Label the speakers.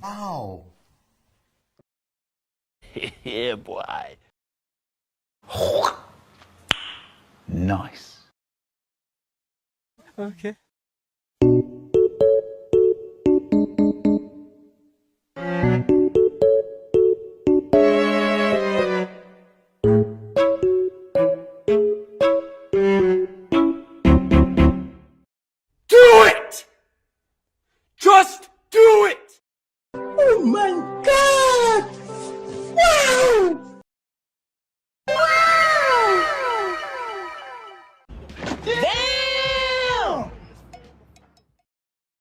Speaker 1: Ow.
Speaker 2: Yeah, boy.
Speaker 1: Nice.
Speaker 2: Okay.
Speaker 3: Do it! Just do it!
Speaker 4: Oh my God!